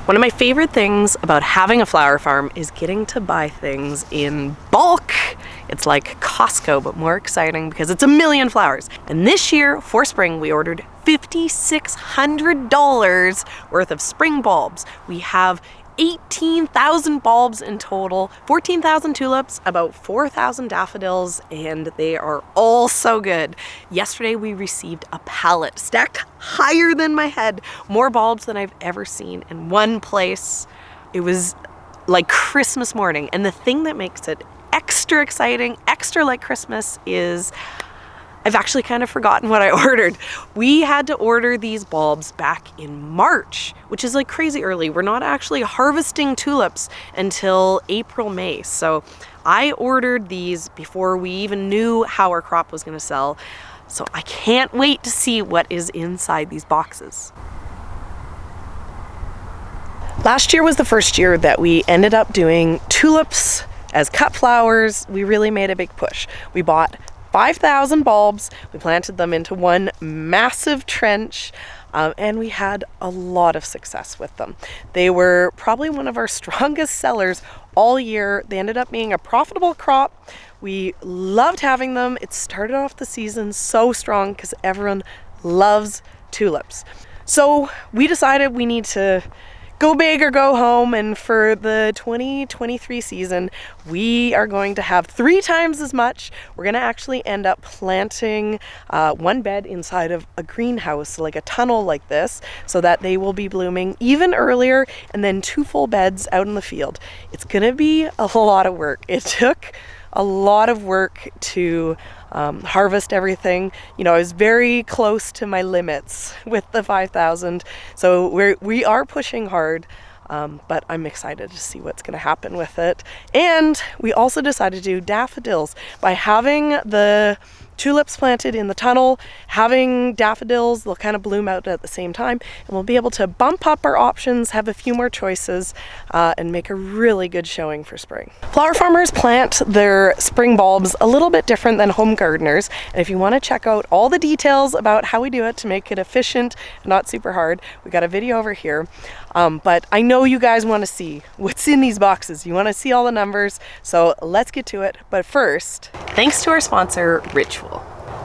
One of my favorite things about having a flower farm is getting to buy things in bulk. It's like Costco, but more exciting because it's a million flowers. And this year, for spring, we ordered $5,600 worth of spring bulbs. We have 18,000 bulbs in total, 14,000 tulips, about 4,000 daffodils, and they are all so good. Yesterday we received a pallet stacked higher than my head, more bulbs than I've ever seen in one place. It was like Christmas morning, and the thing that makes it extra exciting, extra like Christmas is I've actually kind of forgotten what I ordered. We had to order these bulbs back in March, which is like crazy early. We're not actually harvesting tulips until April, May. So I ordered these before we even knew how our crop was gonna sell. So I can't wait to see what is inside these boxes. Last year was the first year that we ended up doing tulips as cut flowers. We really made a big push. We bought 5,000 bulbs, we planted them into one massive trench, and we had a lot of success with them. They were probably one of our strongest sellers all year. They ended up being a profitable crop. We loved having them. It started off the season so strong because everyone loves tulips. So we decided we need to go big or go home, and for the 2023 season we are going to have 3 times as much. We're going to actually end up planting one bed inside of a greenhouse, like a tunnel like this, so that they will be blooming even earlier, and then 2 full beds out in the field. It's going to be a lot of work. It took a lot of work to harvest everything. You know, I was very close to my limits with the 5,000. So we are pushing hard, but I'm excited to see what's going to happen with it. And we also decided to do daffodils by having the tulips planted in the tunnel, having daffodils. They'll kind of bloom out at the same time, and we'll be able to bump up our options, have a few more choices, and make a really good showing for spring. Flower farmers plant their spring bulbs a little bit different than home gardeners, and if you want to check out all the details about how we do it to make it efficient and not super hard, we got a video over here. But I know you guys want to see what's in these boxes. You want to see all the numbers, so let's get to it. But first, thanks to our sponsor, Ritual.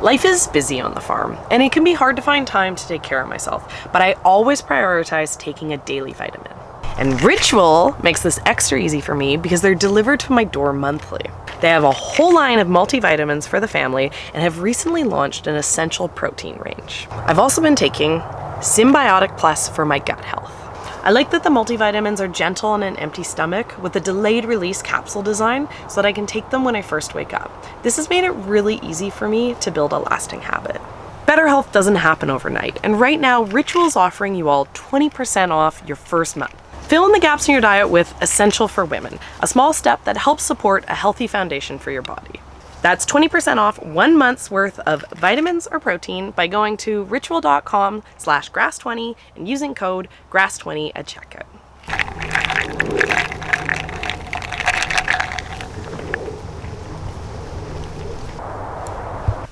Life is busy on the farm, and it can be hard to find time to take care of myself, but I always prioritize taking a daily vitamin. And Ritual makes this extra easy for me because they're delivered to my door monthly. They have a whole line of multivitamins for the family and have recently launched an essential protein range. I've also been taking Symbiotic Plus for my gut health. I like that the multivitamins are gentle on an empty stomach with a delayed release capsule design so that I can take them when I first wake up. This has made it really easy for me to build a lasting habit. Better health doesn't happen overnight, and right now Ritual is offering you all 20% off your first month. Fill in the gaps in your diet with Essential for Women, a small step that helps support a healthy foundation for your body. That's 20% off 1 month's worth of vitamins or protein by going to ritual.com/grass20 and using code grass20 at checkout.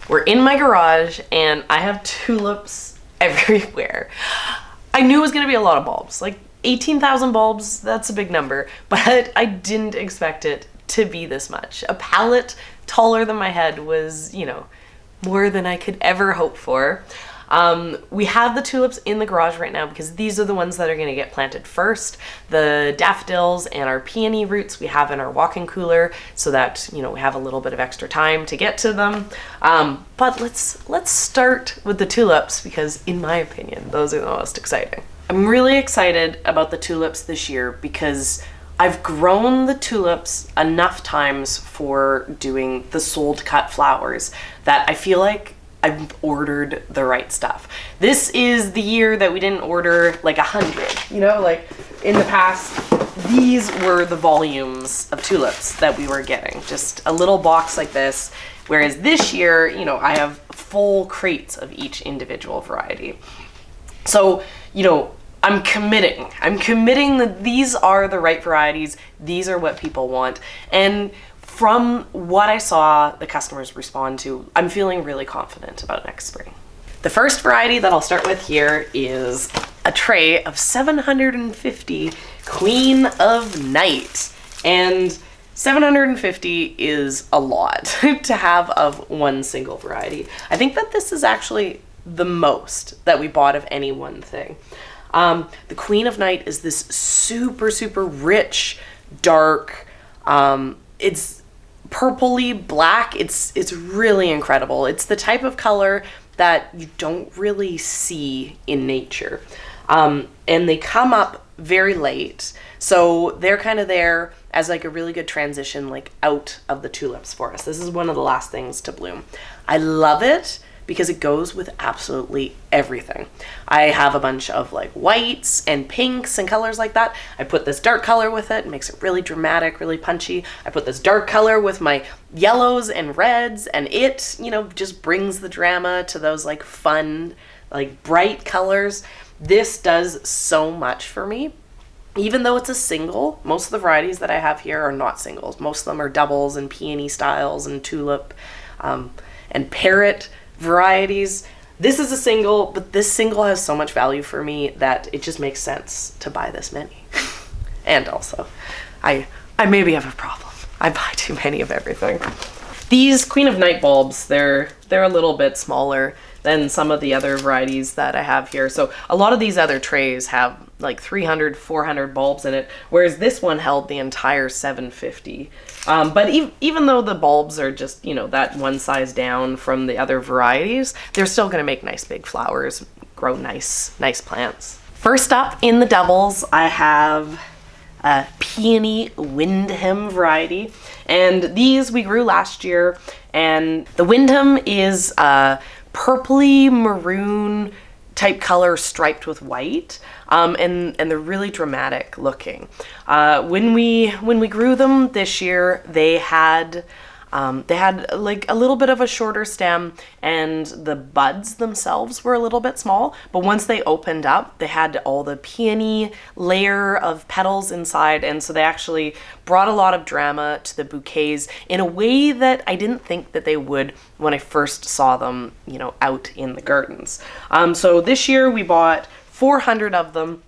We're in my garage and I have tulips everywhere. I knew it was gonna be a lot of bulbs, like 18,000 bulbs, that's a big number, but I didn't expect it to be this much. A pallet taller than my head was, you know, more than I could ever hope for. We have the tulips in the garage right now because these are the ones that are going to get planted first. The daffodils and our peony roots we have in our walk-in cooler so that, you know, we have a little bit of extra time to get to them. But let's start with the tulips because, in my opinion, those are the most exciting. I'm really excited about the tulips this year because I've grown the tulips enough times for doing the sold cut flowers that I feel like I've ordered the right stuff. This is the year that we didn't order like 100, you know, like in the past, these were the volumes of tulips that we were getting, just a little box like this. Whereas this year, you know, I have full crates of each individual variety. So, you know, I'm committing that these are the right varieties. These are what people want. And from what I saw the customers respond to, I'm feeling really confident about next spring. The first variety that I'll start with here is a tray of 750 Queen of Night. And 750 is a lot to have of one single variety. I think that this is actually the most that we bought of any one thing. The Queen of Night is this super, super rich, dark, it's purpley black. It's really incredible. It's the type of color that you don't really see in nature. And they come up very late. So they're kind of there as like a really good transition, like out of the tulips for us. This is one of the last things to bloom. I love it because it goes with absolutely everything. I have a bunch of like whites and pinks and colors like that. I put this dark color with it, makes it really dramatic, really punchy. I put this dark color with my yellows and reds, and it, you know, just brings the drama to those like fun, like bright colors. This does so much for me. Even though it's a single, most of the varieties that I have here are not singles. Most of them are doubles and peony styles and tulip and parrot varieties. This is a single, but this single has so much value for me that it just makes sense to buy this many. And also, I maybe have a problem. I buy too many of everything. These Queen of Night bulbs, they're a little bit smaller than some of the other varieties that I have here. So a lot of these other trays have like 300, 400 bulbs in it, whereas this one held the entire 750. But even though the bulbs are just, you know, that one size down from the other varieties, they're still gonna make nice big flowers, grow nice plants. First up in the doubles, I have a Peony Windham variety. And these we grew last year, and the Windham is purpley maroon type color striped with white, and they're really dramatic looking. When we grew them this year, they had like a little bit of a shorter stem, and the buds themselves were a little bit small, but once they opened up, they had all the peony layer of petals inside, and so they actually brought a lot of drama to the bouquets in a way that I didn't think that they would when I first saw them, you know, out in the gardens. So this year we bought 400 of them.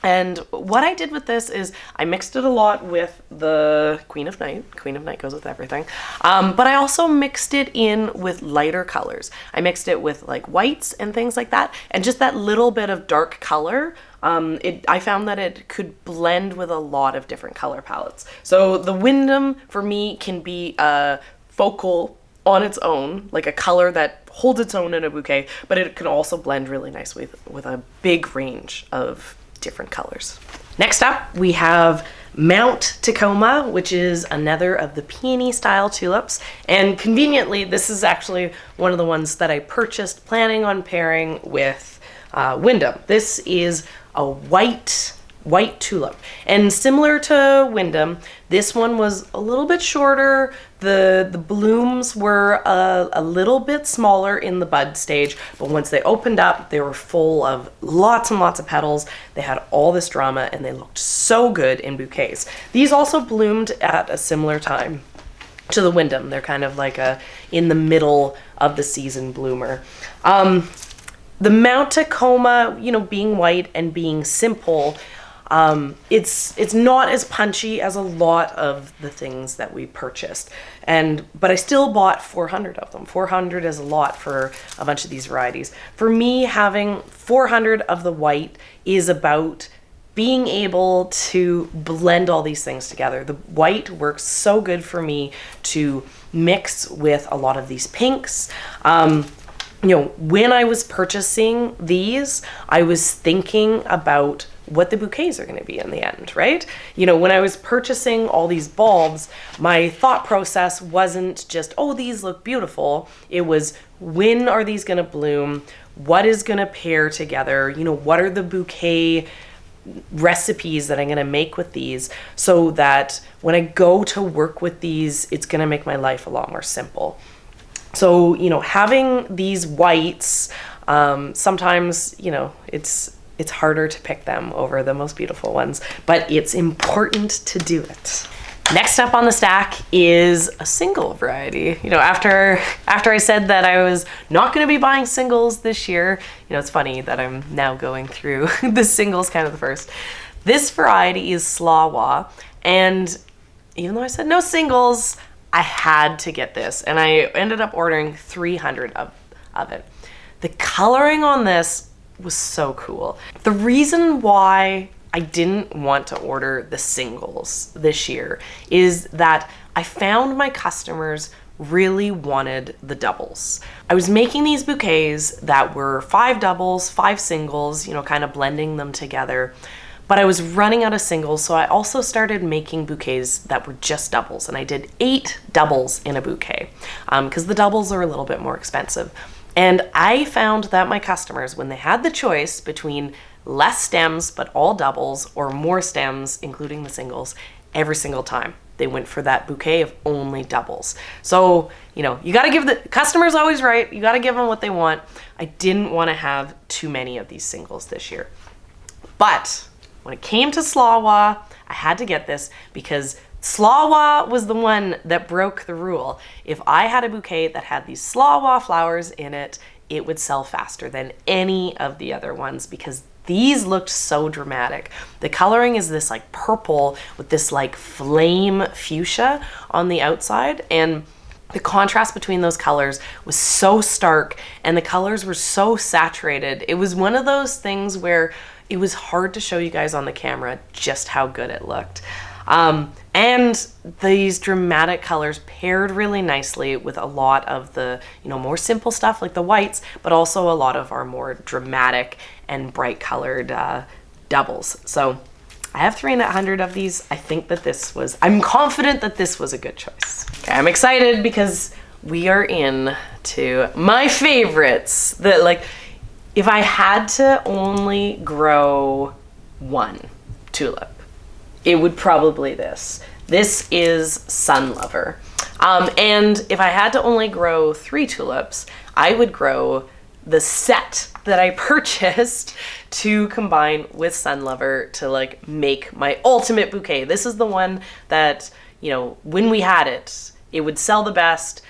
And what I did with this is I mixed it a lot with the Queen of Night. Queen of Night goes with everything. But I also mixed it in with lighter colors. I mixed it with like whites and things like that. And just that little bit of dark color, I found that it could blend with a lot of different color palettes. So the Windham for me can be a focal on its own, like a color that holds its own in a bouquet, but it can also blend really nicely with a big range of different colors. Next up, we have Mount Tacoma, which is another of the peony style tulips. And conveniently, this is actually one of the ones that I purchased planning on pairing with Windham. This is a white tulip. And similar to Windham, this one was a little bit shorter. The blooms were a little bit smaller in the bud stage, but once they opened up, they were full of lots and lots of petals. They had all this drama, and they looked so good in bouquets. These also bloomed at a similar time to the Windham. They're kind of like a in the middle of the season bloomer. The Mount Tacoma, you know, being white and being simple, it's not as punchy as a lot of the things that we purchased, but I still bought 400 of them. 400 is a lot for a bunch of these varieties. For me, having 400 of the white is about being able to blend all these things together. The white works so good for me to mix with a lot of these pinks. You know, when I was purchasing these, I was thinking about what the bouquets are going to be in the end, right? You know, when I was purchasing all these bulbs, my thought process wasn't just, oh, these look beautiful. It was, when are these going to bloom? What is going to pair together? You know, what are the bouquet recipes that I'm going to make with these, so that when I go to work with these, it's going to make my life a lot more simple. So, you know, having these whites, sometimes, you know, it's harder to pick them over the most beautiful ones, but it's important to do it. Next up on the stack is a single variety. You know, after I said that I was not going to be buying singles this year, you know, it's funny that I'm now going through the singles kind of the first. This variety is Slawa, and even though I said no singles, I had to get this, and I ended up ordering 300 of it. The coloring on this was so cool. The reason why I didn't want to order the singles this year is that I found my customers really wanted the doubles. I was making these bouquets that were 5 doubles, 5 singles, you know, kind of blending them together. But I was running out of singles, so I also started making bouquets that were just doubles, and I did 8 doubles in a bouquet because the doubles are a little bit more expensive. And I found that my customers, when they had the choice between less stems but all doubles or more stems including the singles, every single time they went for that bouquet of only doubles. So, you know, you got to give the customers always right. You got to give them what they want. I didn't want to have too many of these singles this year. But when it came to Slawa, I had to get this because Slawa was the one that broke the rule. If I had a bouquet that had these Slawa flowers in it, it would sell faster than any of the other ones because these looked so dramatic. The coloring is this like purple with this like flame fuchsia on the outside, and the contrast between those colors was so stark and the colors were so saturated. It was one of those things where it was hard to show you guys on the camera just how good it looked. And these dramatic colors paired really nicely with a lot of the, you know, more simple stuff like the whites, but also a lot of our more dramatic and bright colored doubles. So I have 300 of these. I think that I'm confident that this was a good choice. Okay, I'm excited because we are in to my favorites. That, like, if I had to only grow one tulip, it would probably this. This is Sun Lover. And if I had to only grow 3 tulips, I would grow the set that I purchased to combine with Sun Lover to like make my ultimate bouquet. This is the one that, you know, when we had it, it would sell the best.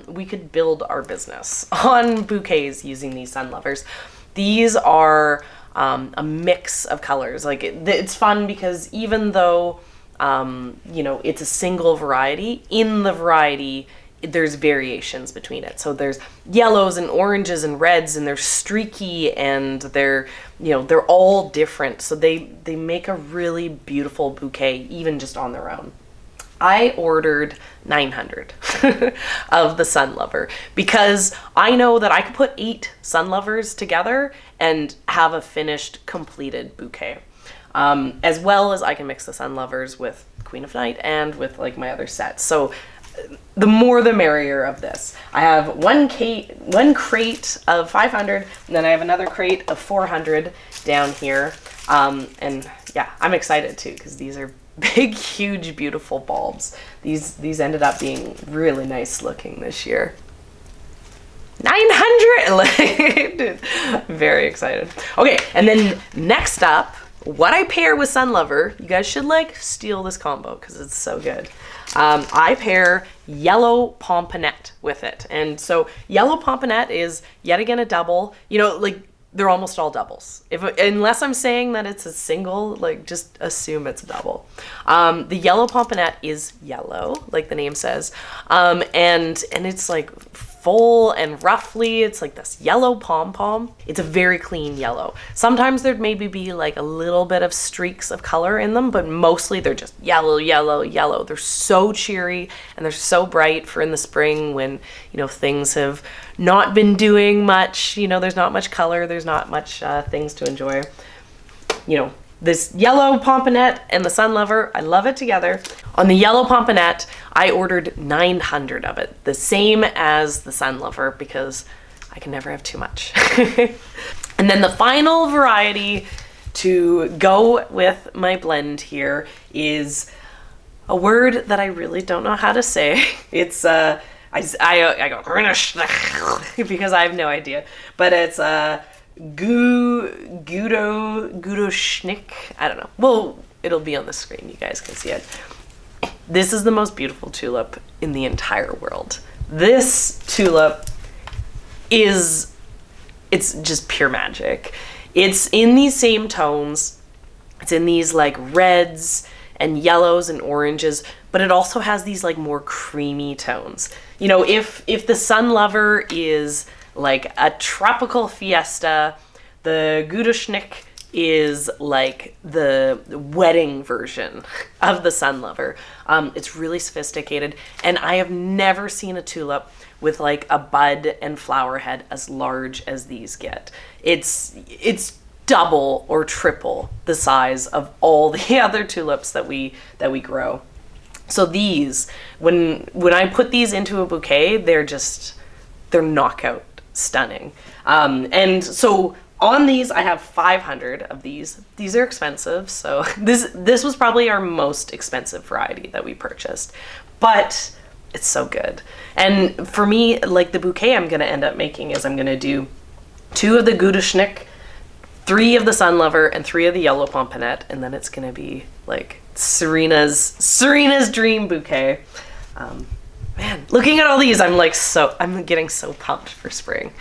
We could build our business on bouquets using these Sun Lovers. These are a mix of colors. Like it's fun because even though you know, it's a single variety, in the variety there's variations between it. So there's yellows and oranges and reds, and they're streaky, and they're, you know, they're all different. So they make a really beautiful bouquet even just on their own. I ordered 900 of the Sun Lover because I know that I could put 8 Sun Lovers together and have a finished, completed bouquet. As well as I can mix the Sun Lovers with Queen of Night and with like my other sets. So the more the merrier of this. I have one crate of 500, and then I have another crate of 400 down here. And yeah, I'm excited too because these are big, huge, beautiful bulbs. These ended up being really nice looking this year. 900! Very excited. Okay, and then next up, what I pair with Sun Lover, you guys should like steal this combo because it's so good. I pair Yellow Pomponette with it. And so Yellow Pomponette is yet again a double. You know, like they're almost all doubles. Unless I'm saying that it's a single, like just assume it's a double. The Yellow Pomponette is yellow, like the name says. And it's like full and roughly, it's like this yellow pom-pom. It's a very clean yellow. Sometimes there'd maybe be like a little bit of streaks of color in them, but mostly they're just yellow, yellow, yellow. They're so cheery and they're so bright for in the spring when, you know, things have not been doing much, you know, there's not much color, there's not much things to enjoy. You know, this Yellow Pomponette and the Sun Lover, I love it together. On the Yellow Pomponette, I ordered 900 of it, the same as the Sun Lover because I can never have too much. And then the final variety to go with my blend here is a word that I really don't know how to say. It's I go because I have no idea, but it's Gudo Schnick. I don't know. Well, it'll be on the screen. You guys can see it. This is the most beautiful tulip in the entire world. This tulip it's just pure magic. It's in these same tones. It's in these like reds and yellows and oranges, but it also has these like more creamy tones. You know, if the Sun Lover is like a tropical fiesta, the Gudeschnick is like the wedding version of the Sun Lover. It's really sophisticated, and I have never seen a tulip with like a bud and flower head as large as these get. It's double or triple the size of all the other tulips that we grow. So these, when I put these into a bouquet, they're knockout stunning. And so on these, I have 500 of these. These are expensive, so this was probably our most expensive variety that we purchased, but it's so good. And for me, like the bouquet I'm gonna end up making is I'm gonna do 2 of the Gudeschnick, 3 of the Sun Lover, and 3 of the Yellow Pomponette, and then it's gonna be like Serina's dream bouquet. Man, looking at all these, I'm getting so pumped for spring.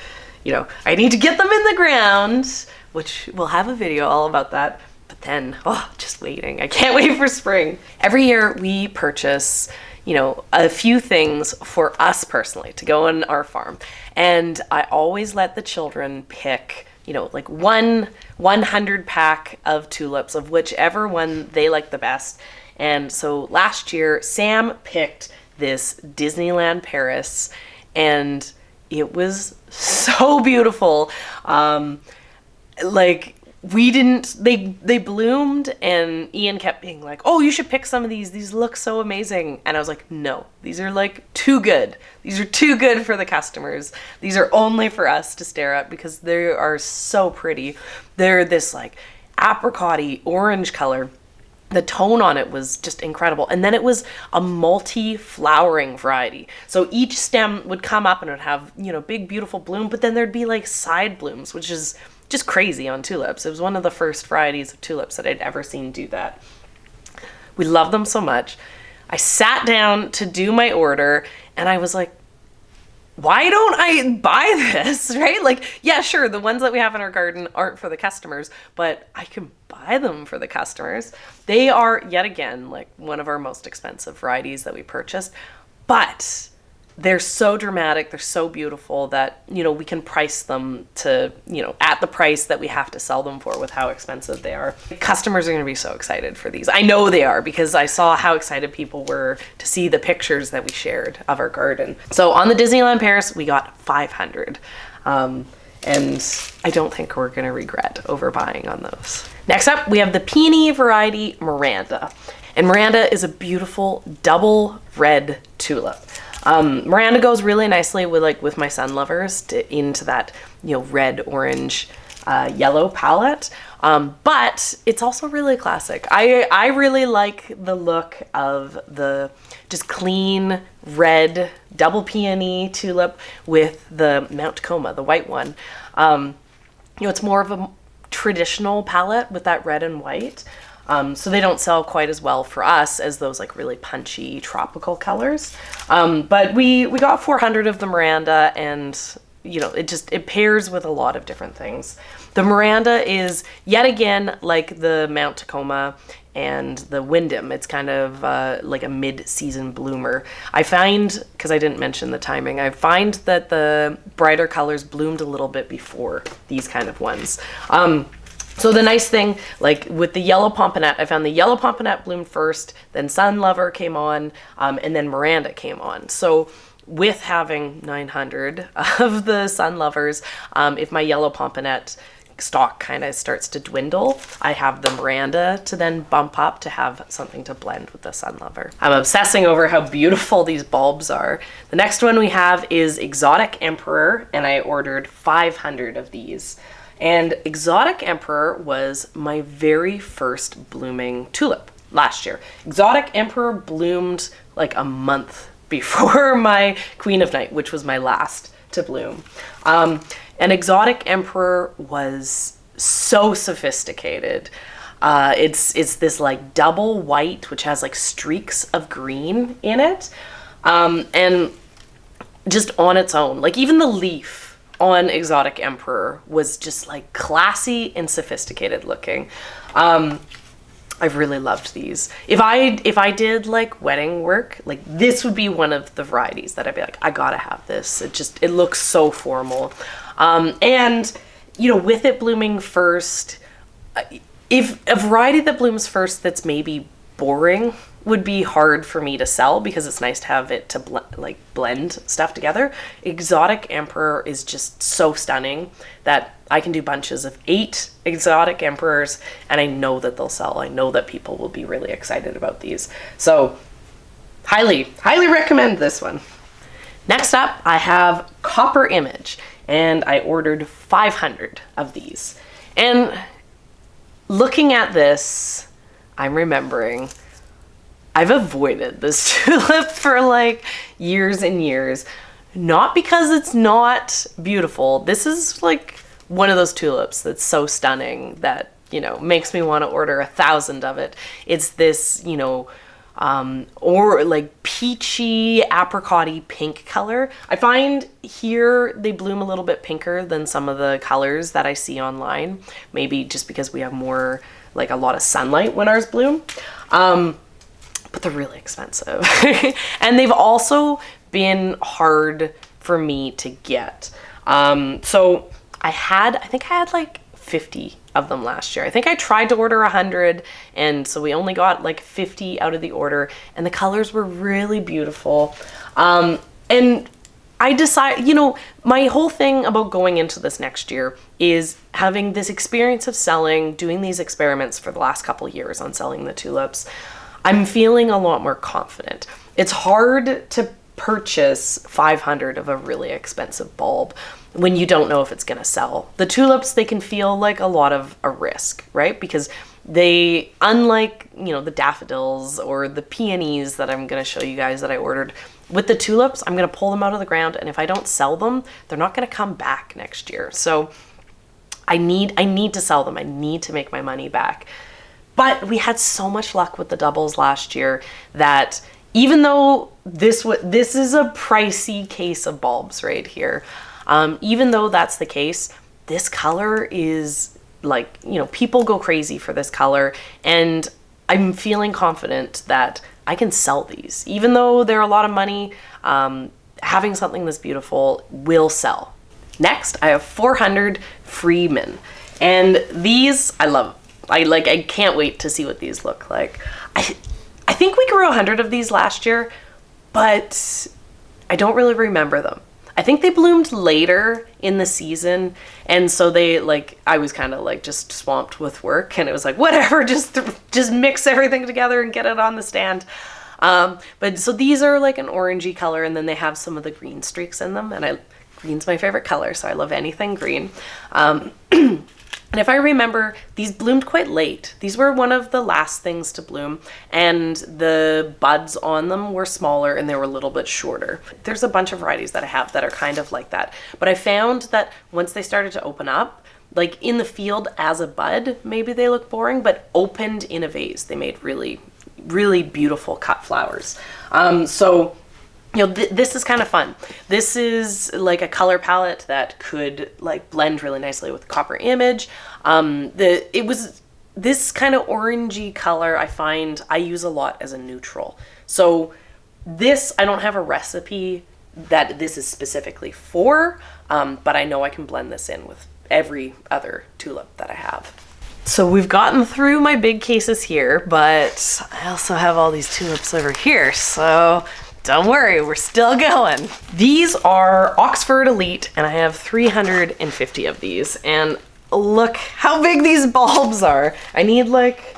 You know, I need to get them in the ground, which we'll have a video all about that. But then, just waiting. I can't wait for spring. Every year we purchase, you know, a few things for us personally to go on our farm. And I always let the children pick, you know, like 100 pack of tulips of whichever one they like the best. And so last year, Sam picked this Disneyland Paris, and it was so beautiful. Like they bloomed, and Ian kept being like, oh, you should pick some of these look so amazing. And I was like, no, these are like too good. These are too good for the customers. These are only for us to stare at because they are so pretty. They're this like apricot-y orange color. The tone on it was just incredible. And then it was a multi-flowering variety. So each stem would come up and it would have, you know, big, beautiful bloom, but then there'd be like side blooms, which is just crazy on tulips. It was one of the first varieties of tulips that I'd ever seen do that. We love them so much. I sat down to do my order and I was like, why don't I buy this, right? Like, yeah, sure, the ones that we have in our garden aren't for the customers, but I can buy them for the customers. They are, yet again, like one of our most expensive varieties that we purchased, but they're so dramatic, they're so beautiful that, you know, we can price them to, you know, at the price that we have to sell them for with how expensive they are. Customers are going to be so excited for these. I know they are because I saw how excited people were to see the pictures that we shared of our garden. So on the Disneyland Paris, we got 500. And I don't think we're going to regret overbuying on those. Next up, we have the Peony variety Miranda. And Miranda is a beautiful double red tulip. Miranda goes really nicely with my Sun Lovers into that, you know, red, orange, yellow palette. But it's also really classic. I really like the look of the just clean red double peony tulip with the Mount Tacoma, the white one. You know, it's more of a traditional palette with that red and white. So they don't sell quite as well for us as those like really punchy tropical colors. But we got 400 of the Miranda, and you know, it pairs with a lot of different things. The Miranda is yet again like the Mount Tacoma and the Windham. It's kind of like a mid-season bloomer. I find, because I didn't mention the timing, I find that the brighter colors bloomed a little bit before these kind of ones. So the nice thing, like with the Yellow Pomponette, I found the Yellow Pomponette bloomed first, then Sun Lover came on, and then Miranda came on. So with having 900 of the Sun Lovers, if my Yellow Pomponette stock kind of starts to dwindle, I have the Miranda to then bump up to have something to blend with the Sun Lover. I'm obsessing over how beautiful these bulbs are. The next one we have is Exotic Emperor, and I ordered 500 of these. And Exotic Emperor was my very first blooming tulip last year. Exotic Emperor bloomed like a month before my Queen of Night, which was my last to bloom. And Exotic Emperor was so sophisticated. It's this like double white, which has like streaks of green in it. And just on its own, like even the leaf on Exotic Emperor was just like classy and sophisticated looking. I've really loved these. If I did like wedding work, like this would be one of the varieties that I'd be like, I gotta have this. It looks so formal. And you know, with it blooming first, if a variety that blooms first that's maybe boring would be hard for me to sell because it's nice to have it to blend stuff together. Exotic Emperor is just so stunning that I can do bunches of 8 Exotic Emperors and I know that they'll sell. I know that people will be really excited about these. So highly recommend this one. Next up, I have Copper Image, and I ordered 500 of these. And looking at this, I'm remembering I've avoided this tulip for like years and years. Not because it's not beautiful. This is like one of those tulips that's so stunning that, you know, makes me want to order 1,000 of it. It's this, you know, or like peachy, apricot-y pink color. I find here they bloom a little bit pinker than some of the colors that I see online. Maybe just because we have more, like a lot of sunlight when ours bloom. But they're really expensive. And they've also been hard for me to get. So I think I had like 50 of them last year. I think I tried to order 100, and so we only got like 50 out of the order, and the colors were really beautiful. And I decided, you know, my whole thing about going into this next year is having this experience of selling, doing these experiments for the last couple years on selling the tulips. I'm feeling a lot more confident. It's hard to purchase 500 of a really expensive bulb when you don't know if it's gonna sell. The tulips, they can feel like a lot of a risk, right? Because they, unlike, you know, the daffodils or the peonies that I'm gonna show you guys that I ordered, with the tulips, I'm gonna pull them out of the ground, and if I don't sell them, they're not gonna come back next year. So I need to sell them. I need to make my money back. But we had so much luck with the doubles last year that even though this is a pricey case of bulbs right here, even though that's the case, this color is like, you know, people go crazy for this color, and I'm feeling confident that I can sell these. Even though they're a lot of money, having something this beautiful will sell. Next, I have 400 Freeman, and these I love. I can't wait to see what these look like. I think we grew 100 of these last year, but I don't really remember them. I think they bloomed later in the season, and so they I was kind of like just swamped with work, and it was like, whatever, just mix everything together and get it on the stand. But so these are like an orangey color, and then they have some of the green streaks in them, and green's my favorite color, so I love anything green. And if I remember, these bloomed quite late. These were one of the last things to bloom, and the buds on them were smaller and they were a little bit shorter. There's a bunch of varieties that I have that are kind of like that. But I found that once they started to open up, like in the field as a bud, maybe they look boring, but opened in a vase, they made really, really beautiful cut flowers. So you know, this is kind of fun. This is like a color palette that could like blend really nicely with Copper Image. It was this kind of orangey color I find I use a lot as a neutral. So this, I don't have a recipe that this is specifically for, but I know I can blend this in with every other tulip that I have. So we've gotten through my big cases here, but I also have all these tulips over here, so don't worry, we're still going. These are Oxford Elite, and I have 350 of these, and look how big these bulbs are. I need like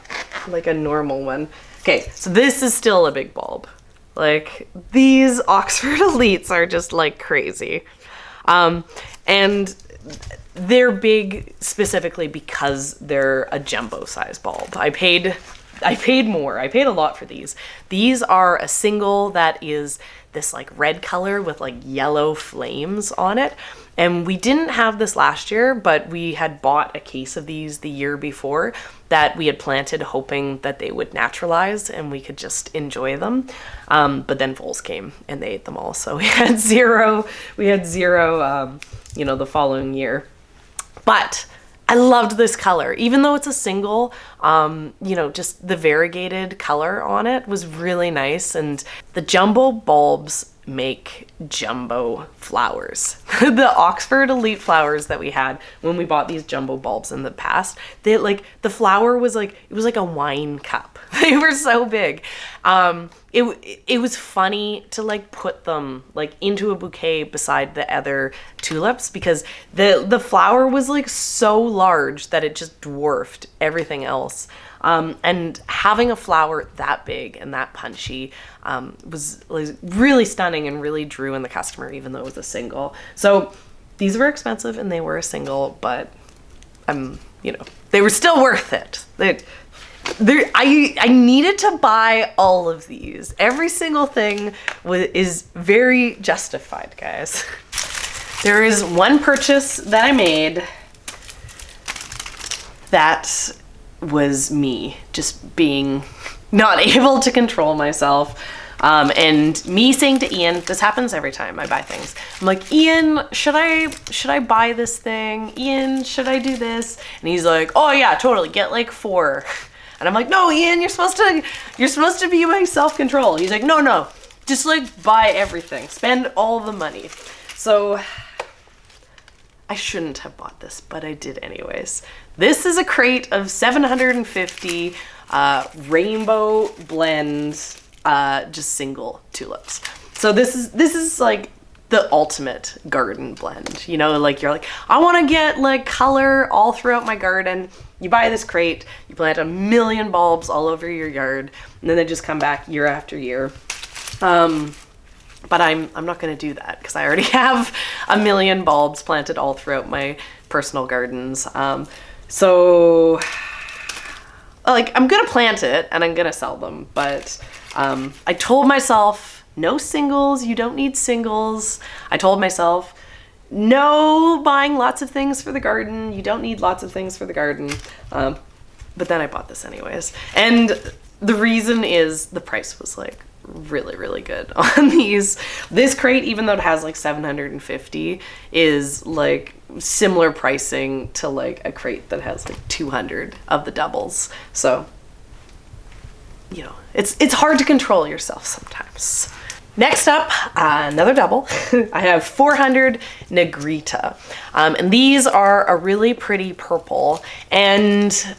a normal one. Okay, so this is still a big bulb. Like, these Oxford Elites are just like crazy. And they're big specifically because they're a jumbo size bulb. I paid I paid more. I paid a lot for these. These are a single that is this like red color with like yellow flames on it. And we didn't have this last year, but we had bought a case of these the year before that we had planted hoping that they would naturalize and we could just enjoy them. But then voles came and they ate them all. So we had zero, the following year. But I loved this color, even though it's a single, just the variegated color on it was really nice. And the jumbo bulbs make jumbo flowers. The Oxford Elite flowers that we had when we bought these jumbo bulbs in the past, the flower was like, it was like a wine cup. They were so big. It was funny to like put them like into a bouquet beside the other tulips because the flower was like so large that it just dwarfed everything else. And having a flower that big and that punchy was really stunning and really drew in the customer, even though it was a single. So these were expensive and they were a single, but they were still worth it. I needed to buy all of these. Every single thing is very justified, guys. There is one purchase that I made that was me just being not able to control myself. And me saying to Ian, this happens every time I buy things. I'm like, Ian, should I buy this thing? Ian, should I do this? And he's like, oh yeah, totally, get like 4. And I'm like, no, Ian, you're supposed to be my self-control. He's like, no, just like buy everything, spend all the money. So I shouldn't have bought this, but I did anyways. This is a crate of 750 rainbow blends, just single tulips. So this is like the ultimate garden blend. Like you're like, I want to get like color all throughout my garden. You buy this crate, you plant 1 million bulbs all over your yard, and then they just come back year after year. But I'm not going to do that because I already have 1 million bulbs planted all throughout my personal gardens. So like I'm going to plant it and I'm going to sell them. But I told myself, no singles, you don't need singles. I told myself, no buying lots of things for the garden. You don't need lots of things for the garden. But then I bought this anyways. And the reason is the price was like really, really good on these. This crate, even though it has like 750, is like similar pricing to like a crate that has like 200 of the doubles. So, it's hard to control yourself sometimes. Next up, another double. I have 400 Negrita. And these are a really pretty purple. And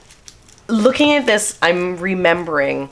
looking at this, I'm remembering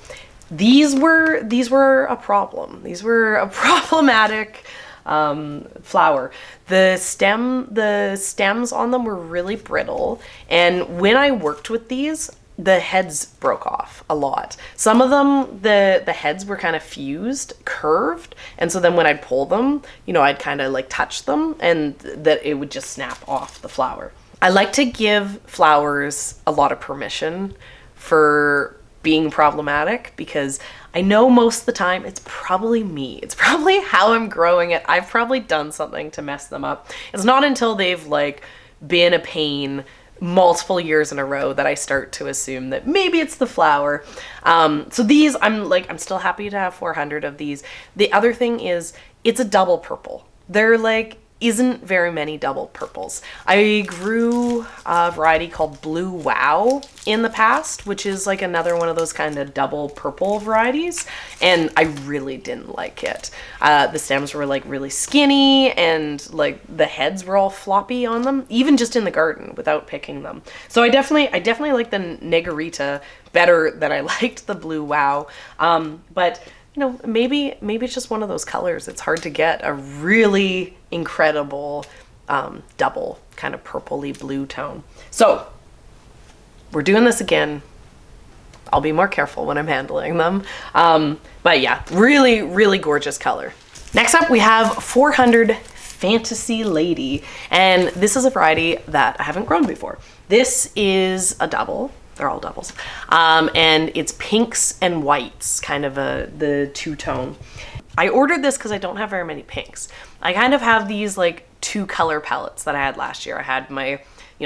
these were a problem. These were a problematic flower. The stems on them were really brittle. And when I worked with these, the heads broke off a lot. Some of them, the heads were kind of fused, curved, and so then when I'd pull them, I'd kind of like touch them and that it would just snap off the flower. I like to give flowers a lot of permission for being problematic because I know most of the time it's probably me. It's probably how I'm growing it. I've probably done something to mess them up. It's not until they've like been a pain multiple years in a row that I start to assume that maybe it's the flower. So these, I'm still happy to have 400 of these. The other thing is it's a double purple. There like isn't very many double purples. I grew a variety called Blue Wow in the past, which is like another one of those kind of double purple varieties, and I really didn't like it. The stems were like really skinny and like the heads were all floppy on them, even just in the garden without picking them. So I definitely like the Negrita better than I liked the Blue Wow. But maybe it's just one of those colors. It's hard to get a really incredible double kind of purpley blue tone. So we're doing this again. I'll be more careful when I'm handling them. But yeah, really, really gorgeous color. Next up, we have 400 Fantasy Lady. And this is a variety that I haven't grown before. This is a double. they're all doubles. And it's pinks and whites, kind of the two-tone. I ordered this because I don't have very many pinks. I kind of have these like 2 color palettes that I had last year. I had my,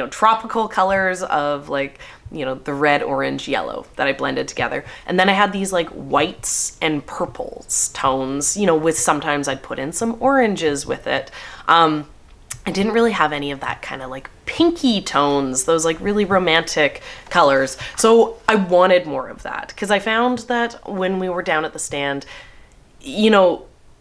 tropical colors of like, the red, orange, yellow that I blended together. And then I had these like whites and purples tones, with sometimes I'd put in some oranges with it. I didn't really have any of that kind of like pinky tones, those like really romantic colors. So I wanted more of that because I found that when we were down at the stand,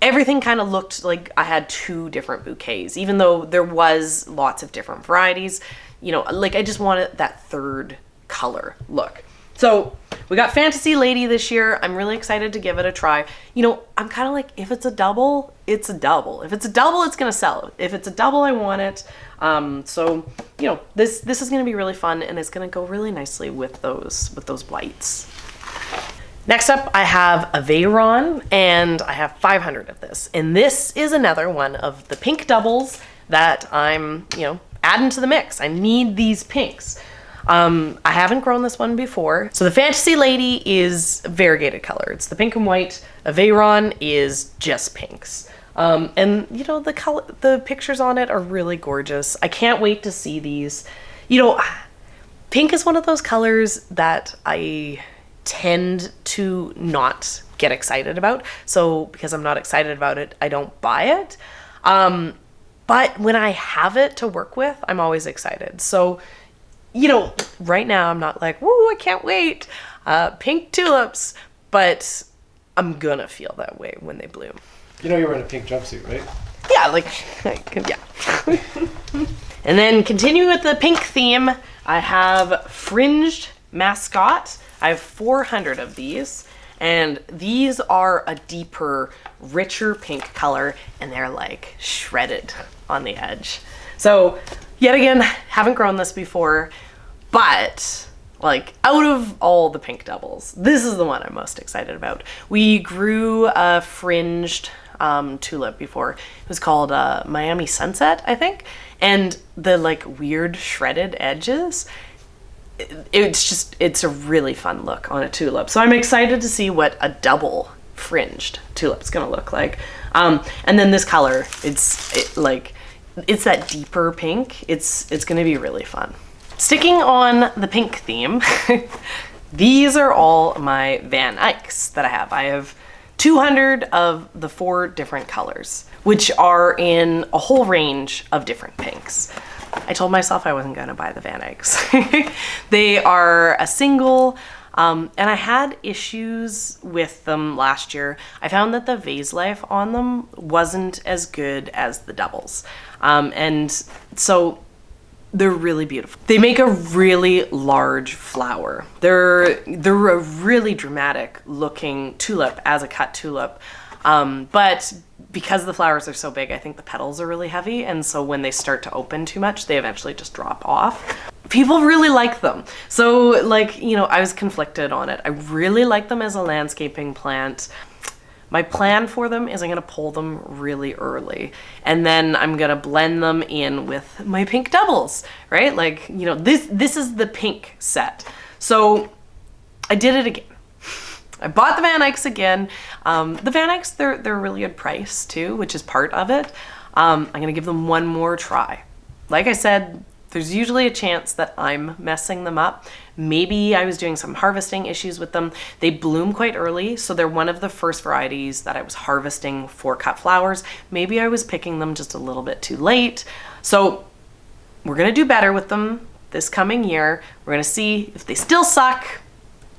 everything kind of looked like I had 2 different bouquets, even though there was lots of different varieties. Like I just wanted that 3rd color look. So we got Fantasy Lady this year. I'm really excited to give it a try. I'm kind of like, if it's a double, it's a double. If it's a double, it's gonna sell. If it's a double, I want it. So this is gonna be really fun, and it's gonna go really nicely with those whites. Next up, I have a Veyron, and I have 500 of this. And this is another one of the pink doubles that I'm, adding to the mix. I need these pinks. I haven't grown this one before. So the Fantasy Lady is variegated color. It's the pink and white. A Veyron is just pinks. And the pictures on it are really gorgeous. I can't wait to see these. Pink is one of those colors that I tend to not get excited about. So because I'm not excited about it, I don't buy it. But when I have it to work with, I'm always excited. So right now I'm not like, woo, I can't wait. Pink tulips, but I'm gonna feel that way when they bloom. You're wearing a pink jumpsuit, right? Yeah, yeah. And then continuing with the pink theme, I have Fringed Mascot. I have 400 of these, and these are a deeper, richer pink color, and they're like shredded on the edge. So yet again, haven't grown this before, but like out of all the pink doubles, this is the one I'm most excited about. We grew a fringed tulip before. It was called Miami Sunset, I think. And the like weird shredded edges, it's a really fun look on a tulip. So I'm excited to see what a double fringed tulip's gonna look like. And then this color, it's that deeper pink. It's gonna be really fun. Sticking on the pink theme, these are all my Van Eycks that I have. I have 200 of the 4 different colors, which are in a whole range of different pinks. I told myself I wasn't gonna buy the Van Eycks. They are a single, and I had issues with them last year. I found that the vase life on them wasn't as good as the doubles. And so they're really beautiful. They make a really large flower. They're a really dramatic looking tulip as a cut tulip. But because the flowers are so big, I think the petals are really heavy. And so when they start to open too much, they eventually just drop off. People really like them. So I was conflicted on it. I really like them as a landscaping plant. My plan for them is I'm gonna pull them really early, and then I'm gonna blend them in with my pink doubles, right? This is the pink set. So I did it again. I bought the Van Eycks again. The Van Eycks, they're a really good price too, which is part of it. I'm gonna give them one more try. Like I said, there's usually a chance that I'm messing them up. Maybe I was doing some harvesting issues with them. They bloom quite early, so they're one of the first varieties that I was harvesting for cut flowers. Maybe I was picking them just a little bit too late. So we're gonna do better with them this coming year. We're gonna see if they still suck.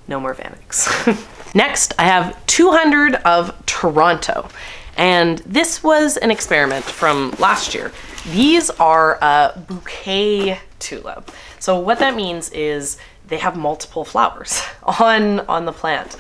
No more Van Eycks. Next, I have 200 of Toronto. And this was an experiment from last year. These are a Bouquet Tulip. So what that means is they have multiple flowers on the plant.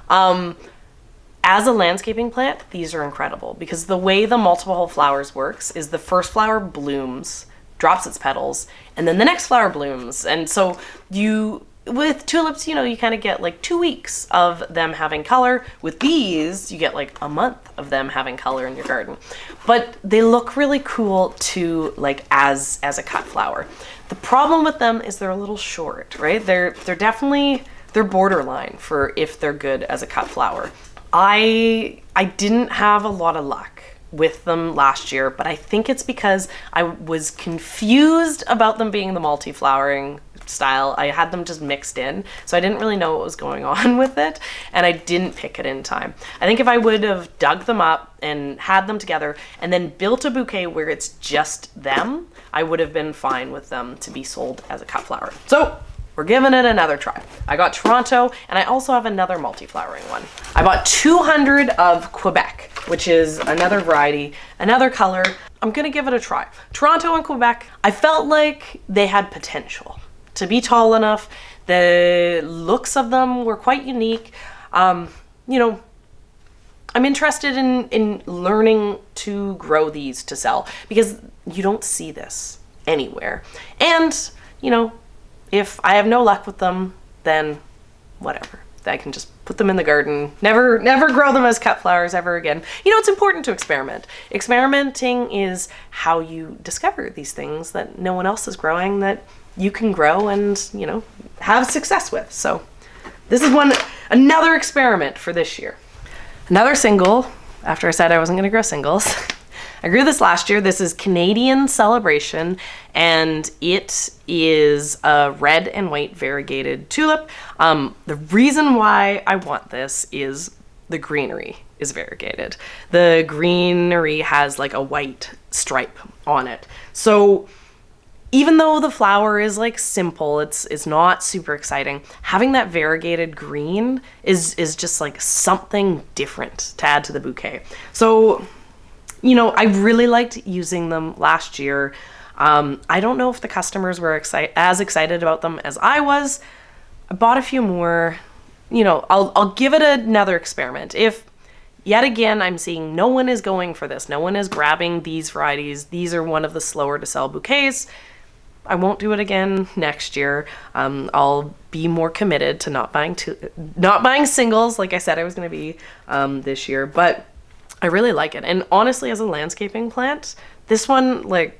As a landscaping plant, these are incredible because the way the multiple flowers works is the first flower blooms, drops its petals, and then the next flower blooms. And so you with tulips, you know, you kind of get like 2 weeks of them having color. With these, you get like a month of them having color in your garden. But they look really cool too, like as a cut flower. The problem with them is they're a little short, right? They're borderline for if they're good as a cut flower. I didn't have a lot of luck with them last year, but I think it's because I was confused about them being the multi-flowering style. I had them just mixed in, so I didn't really know what was going on with it, and I didn't pick it in time. I think if I would have dug them up and had them together and then built a bouquet where it's just them, I would have been fine with them to be sold as a cut flower. So we're giving it another try. I got Toronto, and I also have another multi-flowering one. I bought 200 of Quebec, which is another variety, another color. I'm gonna give it a try. Toronto and Quebec, I felt like they had potential to be tall enough. The looks of them were quite unique. You know, I'm interested in learning to grow these to sell because you don't see this anywhere. And, you know, if I have no luck with them, then whatever. I can just put them in the garden, never grow them as cut flowers ever again. You know, it's important to experiment. Experimenting is how you discover these things that no one else is growing that you can grow and, you know, have success with. So this is another experiment for this year. Another single, after I said I wasn't gonna grow singles. I grew this last year. This is Canadian Celebration, and it is a red and white variegated tulip. The reason why I want this is the greenery is variegated. The greenery has like a white stripe on it. So even though the flower is like simple, it's not super exciting, having that variegated green is just like something different to add to the bouquet. So, you know, I really liked using them last year. I don't know if the customers were as excited about them as I was. I bought a few more. You know, I'll give it another experiment. If yet again I'm seeing no one is going for this, no one is grabbing these varieties, these are one of the slower to sell bouquets, I won't do it again next year. I'll be more committed to not buying singles like I said I was going to be this year, but I really like it. And honestly, as a landscaping plant, this one, like,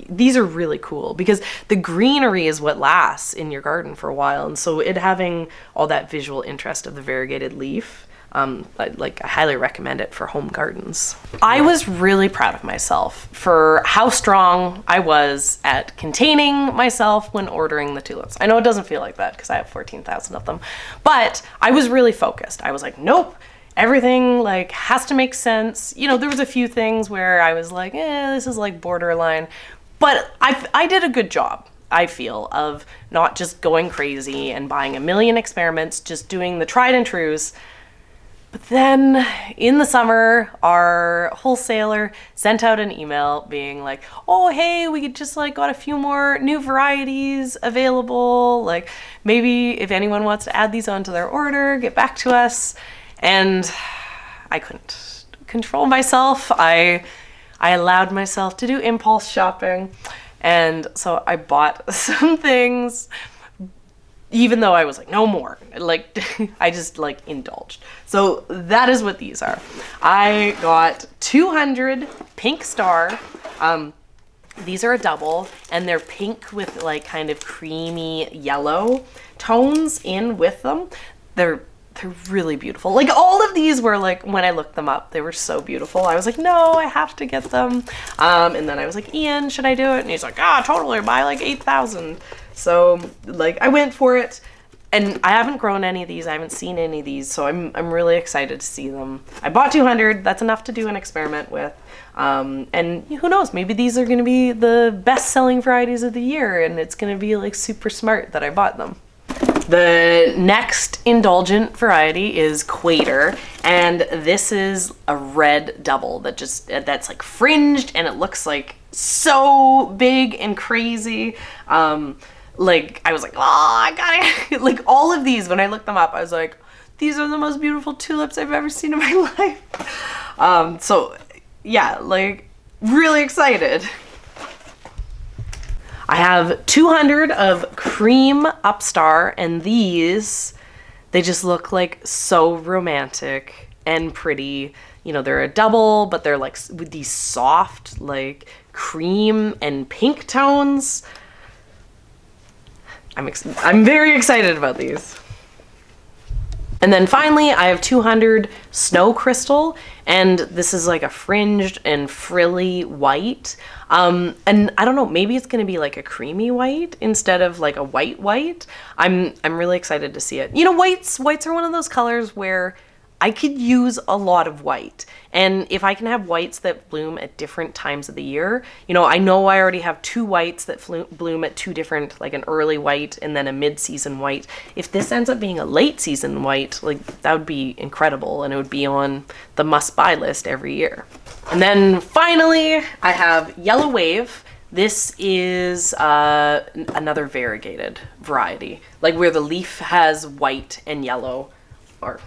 these are really cool because the greenery is what lasts in your garden for a while. And so it having all that visual interest of the variegated leaf, I highly recommend it for home gardens. I was really proud of myself for how strong I was at containing myself when ordering the tulips. I know it doesn't feel like that because I have 14,000 of them, but I was really focused. I was like, nope. Everything like has to make sense. You know, there was a few things where I was like, this is like borderline, but I did a good job, I feel, of not just going crazy and buying a million experiments, just doing the tried and trues. But then in the summer, our wholesaler sent out an email being like, oh, hey, we just like got a few more new varieties available. Like maybe if anyone wants to add these onto their order, get back to us. And I couldn't control myself. I allowed myself to do impulse shopping. And so I bought some things, even though I was like, no more. Like, I just like indulged. So that is what these are. I got 200 Pink Star. These are a double, and they're pink with like kind of creamy yellow tones in with them. They're really beautiful. Like all of these were like, when I looked them up, they were so beautiful. I was like, no, I have to get them. And then I was like, Ian, should I do it? And he's like, totally, buy like 8,000. So like I went for it, and I haven't grown any of these. I haven't seen any of these. So I'm really excited to see them. I bought 200. That's enough to do an experiment with. And who knows, maybe these are going to be the best selling varieties of the year, and it's going to be like super smart that I bought them. The next indulgent variety is Quater, and this is a red double that's like fringed, and it looks like so big and crazy. Like I was like, I got it. Like all of these, when I looked them up, I was like, these are the most beautiful tulips I've ever seen in my life. So yeah, like really excited. I have 200 of cream upstar, and these, they just look like so romantic and pretty. You know, they're a double, but they're like with these soft, like cream and pink tones. I'm very excited about these. And then finally, I have 200 Snow Crystal, and this is like a fringed and frilly white. And I don't know, maybe it's gonna be like a creamy white instead of like a white. I'm really excited to see it. You know, whites are one of those colors where I could use a lot of white. And if I can have whites that bloom at different times of the year, you know I already have 2 whites that bloom at 2 different, like an early white and then a mid-season white. If this ends up being a late season white, like that would be incredible, and it would be on the must-buy list every year. And then finally, I have Yellow Wave. This is another variegated variety, like where the leaf has white and yellow, or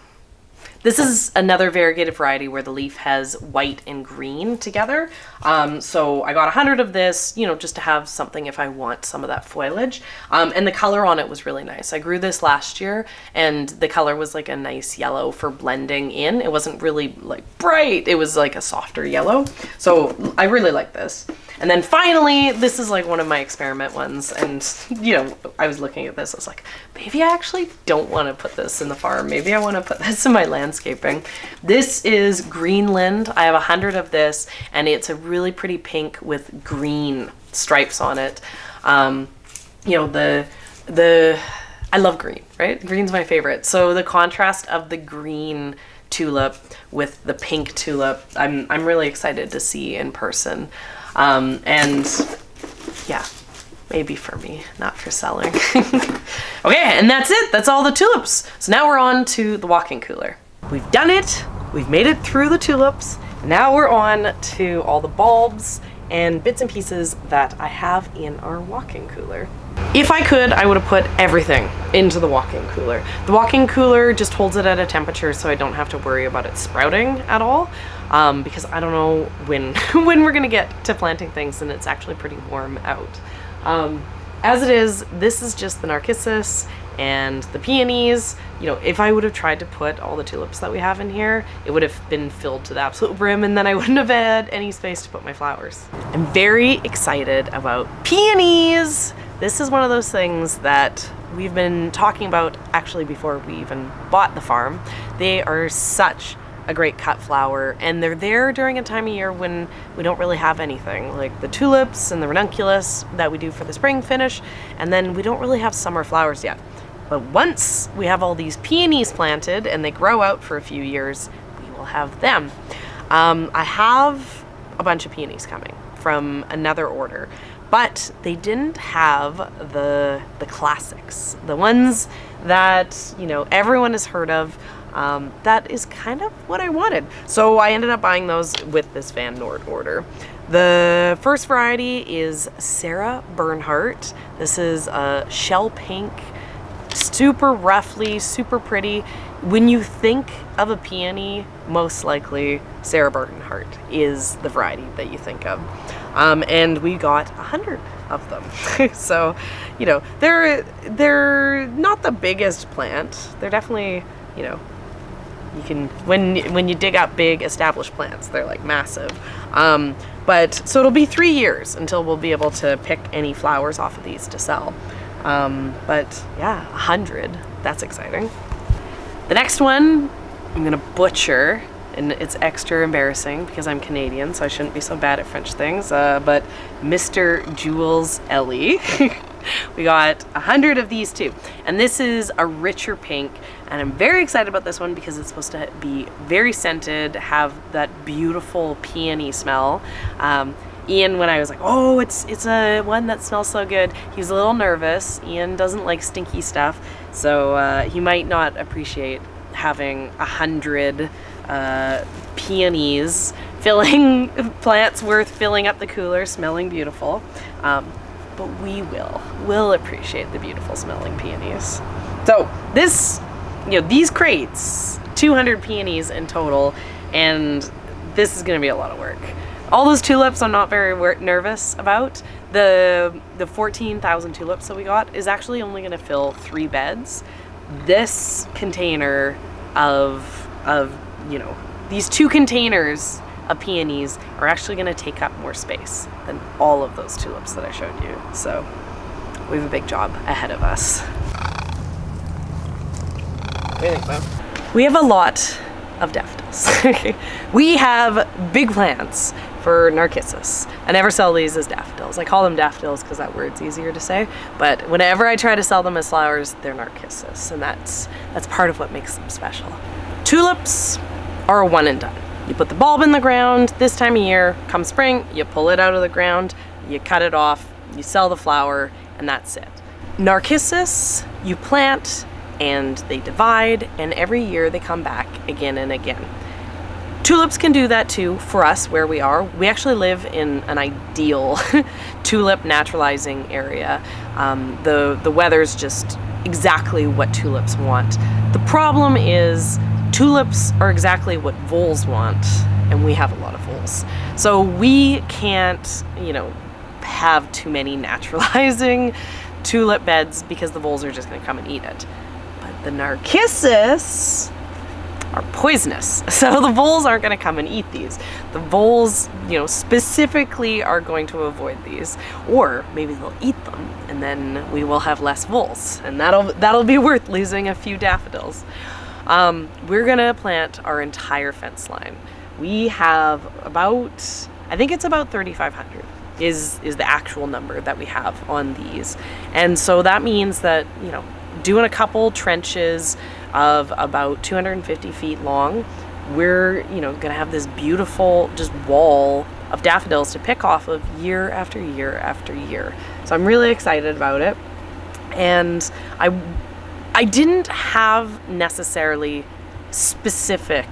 this is another variegated variety where the leaf has white and green together. So I got 100 of this, you know, just to have something if I want some of that foliage. And the color on it was really nice. I grew this last year, and the color was like a nice yellow for blending in. It wasn't really like bright. It was like a softer yellow. So I really like this. And then finally, this is like one of my experiment ones. And, you know, I was looking at this, I was like, maybe I actually don't want to put this in the farm. Maybe I want to put this in my landscaping. This is Greenland. I have 100 of this, and it's a really pretty pink with green stripes on it. You know, I love green, right? Green's my favorite. So the contrast of the green tulip with the pink tulip, I'm really excited to see in person. And yeah, maybe for me, not for selling. Okay, and that's it. That's all the tulips. So now we're on to the walk-in cooler. We've done it. We've made it through the tulips. Now we're on to all the bulbs and bits and pieces that I have in our walk-in cooler. If I could, I would have put everything into the walk-in cooler. The walk-in cooler just holds it at a temperature so I don't have to worry about it sprouting at all. Because I don't know when we're gonna get to planting things, and it's actually pretty warm out. As it is, this is just the Narcissus and the Peonies. You know, if I would have tried to put all the tulips that we have in here, it would have been filled to the absolute brim, and then I wouldn't have had any space to put my flowers. I'm very excited about peonies. This is one of those things that we've been talking about actually before we even bought the farm. They are such a great cut flower, and they're there during a time of year when we don't really have anything, like the tulips and the ranunculus that we do for the spring finish, and then we don't really have summer flowers yet. But once we have all these peonies planted and they grow out for a few years, we will have them. I have a bunch of peonies coming from another order, but they didn't have the classics, the ones that, you know, everyone has heard of. That is kind of what I wanted. So I ended up buying those with this Van Noort order. The first variety is Sarah Bernhardt. This is a shell pink, super roughly, super pretty. When you think of a peony, most likely Sarah Bernhardt is the variety that you think of. And we got 100 of them. So, you know, they're not the biggest plant. They're definitely, you know, you can, when you dig up big established plants, they're like massive. But so it'll be 3 years until we'll be able to pick any flowers off of these to sell. But yeah, 100, that's exciting. The next one, I'm gonna butcher, and it's extra embarrassing because I'm Canadian, so I shouldn't be so bad at French things, but Mr. Jules Ellie. We got 100 of these too. And this is a richer pink, and I'm very excited about this one because it's supposed to be very scented, have that beautiful peony smell. Ian, when I was like, oh, it's a one that smells so good, he was a little nervous. Ian doesn't like stinky stuff, so he might not appreciate having 100 peonies filling plants worth filling up the cooler, smelling beautiful. But we'll appreciate the beautiful smelling peonies. So this, you know, these crates, 200 peonies in total, and this is gonna be a lot of work. All those tulips I'm not very nervous about. The 14,000 tulips that we got is actually only going to fill 3 beds. This container of these 2 containers of peonies are actually going to take up more space than all of those tulips that I showed you. So we have a big job ahead of us. What do you think, Bo? We have a lot of daffodils. We have big plans for Narcissus. I never sell these as daffodils. I call them daffodils because that word's easier to say, but whenever I try to sell them as flowers, they're Narcissus, and that's part of what makes them special. Tulips are a one and done. You put the bulb in the ground this time of year, come spring, you pull it out of the ground, you cut it off, you sell the flower, and that's it. Narcissus, you plant and they divide, and every year they come back again and again. Tulips can do that too for us where we are. We actually live in an ideal tulip naturalizing area. The weather's just exactly what tulips want. The problem is tulips are exactly what voles want, and we have a lot of voles. So we can't, have too many naturalizing tulip beds because the voles are just gonna come and eat it. But the Narcissus are poisonous, so the voles aren't going to come and eat these. The voles, specifically are going to avoid these, or maybe they'll eat them, and then we will have less voles, and that'll be worth losing a few daffodils. We're gonna plant our entire fence line. We have I think it's about 3,500 is the actual number that we have on these, and so that means that doing a couple trenches of about 250 feet long, we're gonna have this beautiful just wall of daffodils to pick off of year after year after year. So I'm really excited about it, and I didn't have necessarily specific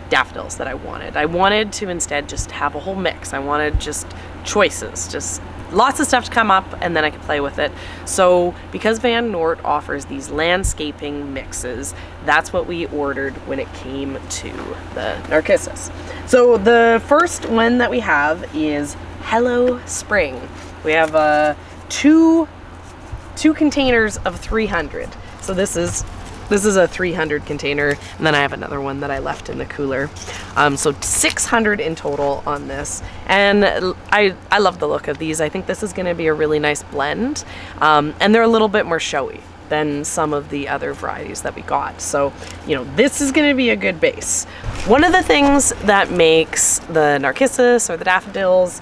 daffodils that I wanted. I wanted to instead just have a whole mix. I wanted just choices, just lots of stuff to come up, and then I could play with it. So because Van Noort offers these landscaping mixes, that's what we ordered when it came to the Narcissus. So the first one that we have is Hello Spring. We have two containers of 300. So this is a 300 container, and then I have another one that I left in the cooler. So 600 in total on this, and I love the look of these. I think this is going to be a really nice blend, and they're a little bit more showy than some of the other varieties that we got. So this is going to be a good base. One of the things that makes the Narcissus or the daffodils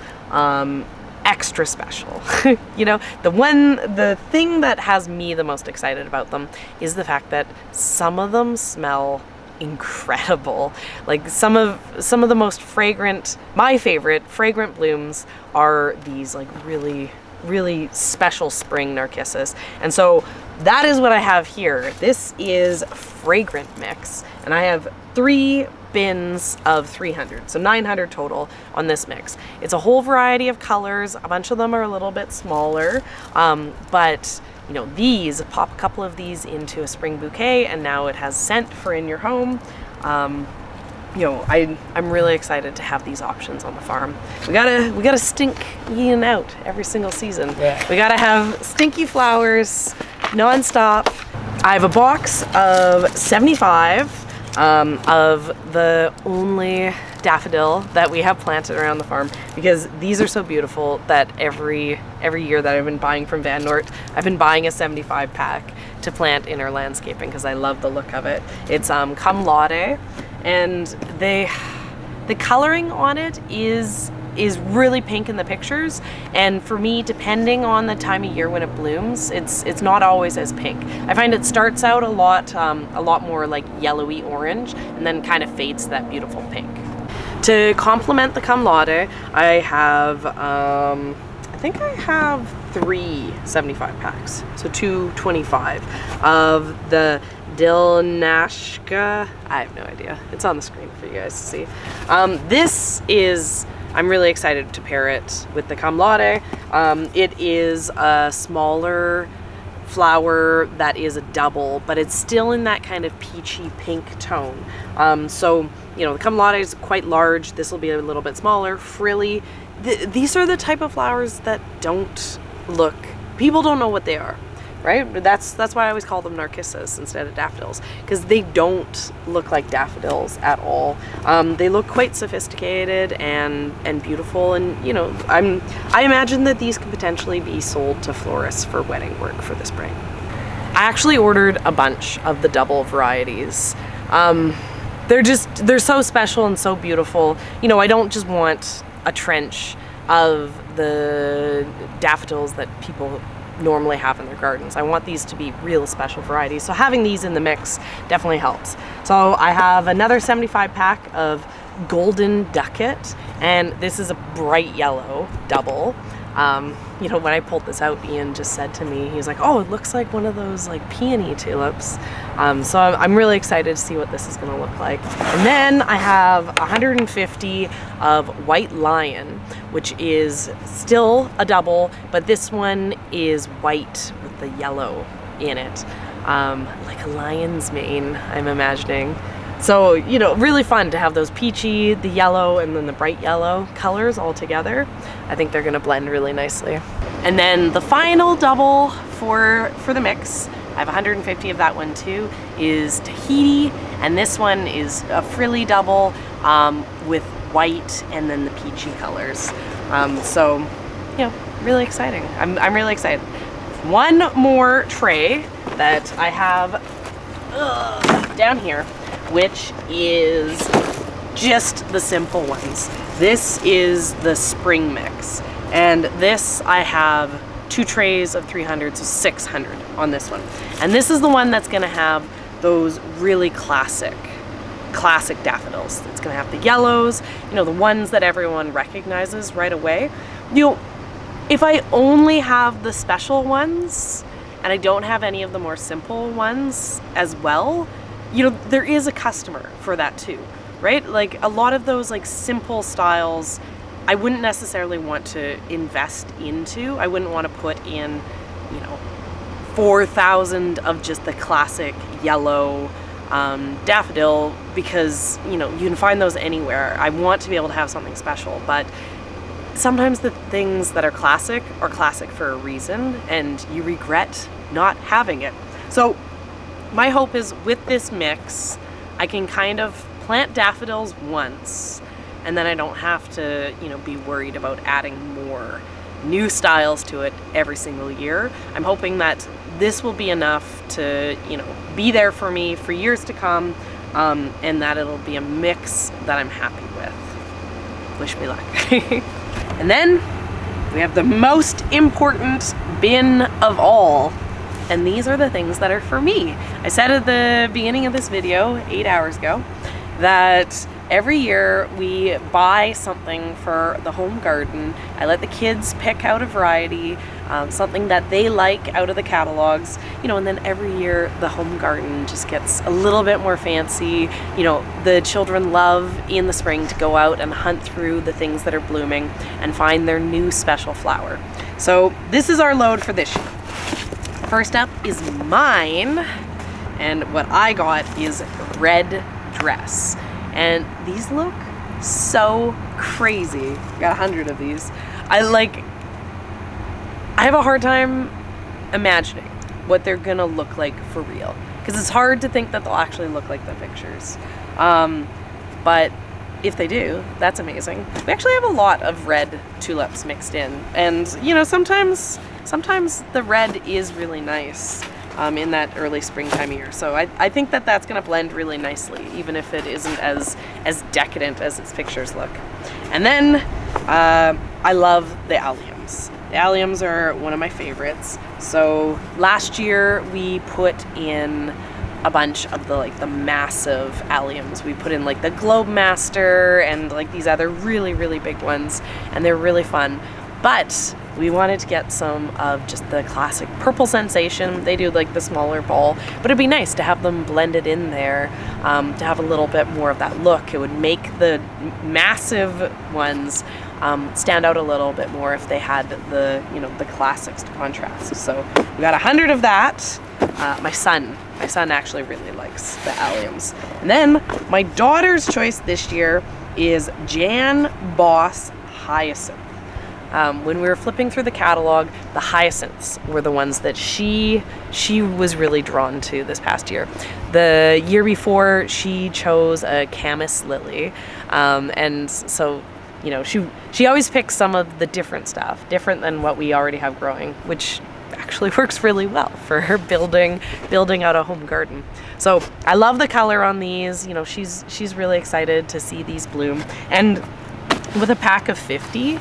extra special, the thing that has me the most excited about them is the fact that some of them smell incredible. Like some of the most fragrant, my favorite fragrant blooms are these like really, really special spring Narcissus. And so that is what I have here. This is Fragrant mix, and I have 3 bins of 300, so 900 total on this mix. It's a whole variety of colors. A bunch of them are a little bit smaller, but these, pop a couple of these into a spring bouquet, and now it has scent for in your home. I'm really excited to have these options on the farm. We gotta stink in out every single season. Yeah. We gotta have stinky flowers non-stop. I have a box of 75 of the only daffodil that we have planted around the farm, because these are so beautiful that every year that I've been buying from Van Noort, I've been buying a 75 pack to plant in our landscaping because I love the look of it. It's Cum Laude, and the coloring on it is really pink in the pictures, and for me, depending on the time of year when it blooms, it's not always as pink. I find it starts out a lot more like yellowy orange, and then kind of fades to that beautiful pink. To complement the Cum Laude, I have I think I have 3 75 packs, so 225 of the Dilnashka. I have no idea. It's on the screen for you guys to see. I'm really excited to pair it with the Cum Laude. It is a smaller flower that is a double, but it's still in that kind of peachy pink tone. So You know, the Camellia is quite large. This will be a little bit smaller, frilly. These are the type of flowers that don't look, people don't know what they are, right? That's why I always call them Narcissus instead of daffodils, because they don't look like daffodils at all. They look quite sophisticated and beautiful, and you know, I imagine that these could potentially be sold to florists for wedding work for the spring. I actually ordered a bunch of the double varieties. They're so special and so beautiful. You know, I don't just want a trench of the daffodils that people normally have in their gardens. I want these to be real special varieties. So having these in the mix definitely helps. So I have another 75 pack of Golden Ducat, and this is a bright yellow double. You know, when I pulled this out, Ian just said to me, he's like, oh, it looks like one of those like peony tulips. So I'm really excited to see what this is going to look like. And then I have 150 of White Lion, which is still a double, but this one is white with the yellow in it. Like a lion's mane, I'm imagining. So, you know, really fun to have those peachy, the yellow, and then the bright yellow colors all together. I think they're gonna blend really nicely. And then the final double for the mix, I have 150 of that one too, is Tahiti. And this one is a frilly double with white and then the peachy colors. So, you know, really exciting. I'm really excited. One more tray that I have down here, which is just the simple ones. This is the spring mix. And this, I have 2 trays of 300, so 600 on this one. And this is the one that's gonna have those really classic daffodils. It's gonna have the yellows, you know, the ones that everyone recognizes right away. You know, if I only have the special ones, and I don't have any of the more simple ones as well, you know, there is a customer for that too, right? Like a lot of those like simple styles, I wouldn't necessarily want to invest into. I wouldn't want to put in, you know, 4,000 of just the classic yellow daffodil, because, you know, you can find those anywhere. I want to be able to have something special, but sometimes the things that are classic for a reason, and you regret not having it. So my hope is with this mix, I can kind of plant daffodils once, and then I don't have to, you know, be worried about adding more new styles to it every single year. I'm hoping that this will be enough to, you know, be there for me for years to come, and that it'll be a mix that I'm happy with. Wish me luck. And then we have the most important bin of all. And these are the things that are for me. I said at the beginning of this video, 8 hours ago, that every year we buy something for the home garden. I let the kids pick out a variety, something that they like out of the catalogs, you know, and then every year the home garden just gets a little bit more fancy. You know, the children love in the spring to go out and hunt through the things that are blooming and find their new special flower. So this is our load for this year. First up is mine, and what I got is Red Dress. And these look so crazy. Got 100 of these. I have a hard time imagining what they're gonna look like for real, because it's hard to think that they'll actually look like the pictures. But if they do, that's amazing. We actually have a lot of red tulips mixed in, and you know, sometimes the red is really nice in that early springtime of year. So I think that that's gonna blend really nicely, even if it isn't as decadent as its pictures look. And then I love the alliums. The alliums are one of my favorites. So last year we put in a bunch of the massive alliums. We put in like the Globe Master and like these other really, really big ones, and they're really fun. But we wanted to get some of just the classic purple sensation. They do like the smaller ball, but it'd be nice to have them blended in there, to have a little bit more of that look. It would make the massive ones stand out a little bit more if they had the, you know, the classics to contrast. So we got 100 of that. My son actually really likes the alliums. And then my daughter's choice this year is Jan Boss Hyacinth. When we were flipping through the catalog, the hyacinths were the ones that she was really drawn to this past year. The year before, she chose a camas lily, and so, you know, she always picks some of the different stuff, different than what we already have growing, which actually works really well for her building out a home garden. So I love the color on these. You know, she's really excited to see these bloom, and with a pack of 50.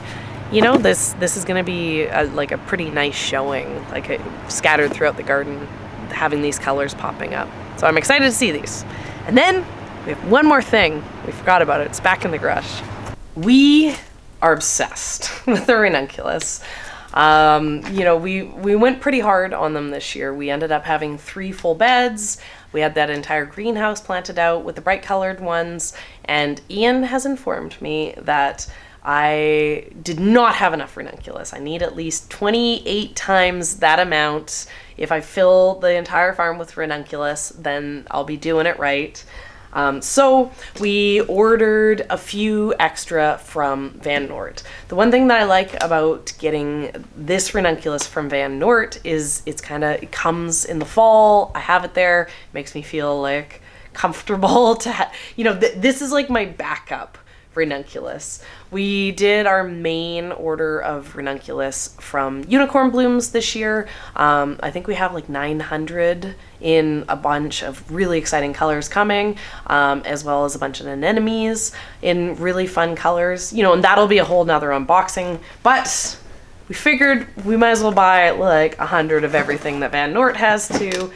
You know, this is going to be like a pretty nice showing, like scattered throughout the garden, having these colors popping up. So I'm excited to see these. And then we have one more thing. We forgot about it. It's back in the garage. We are obsessed with the Ranunculus. You know, we went pretty hard on them this year. We ended up having 3 full beds. We had that entire greenhouse planted out with the bright colored ones. And Ian has informed me that I did not have enough ranunculus. I need at least 28 times that amount. If I fill the entire farm with ranunculus, then I'll be doing it right. So we ordered a few extra from Van Noort. The one thing that I like about getting this ranunculus from Van Noort is it comes in the fall. I have it there. It makes me feel like comfortable to you know, this is like my backup ranunculus. We did our main order of ranunculus from Unicorn Blooms this year. I think we have like 900 in a bunch of really exciting colors coming, as well as a bunch of anemones in really fun colors. You know, and that'll be a whole nother unboxing, but we figured we might as well buy like 100 of everything that Van Noort has too.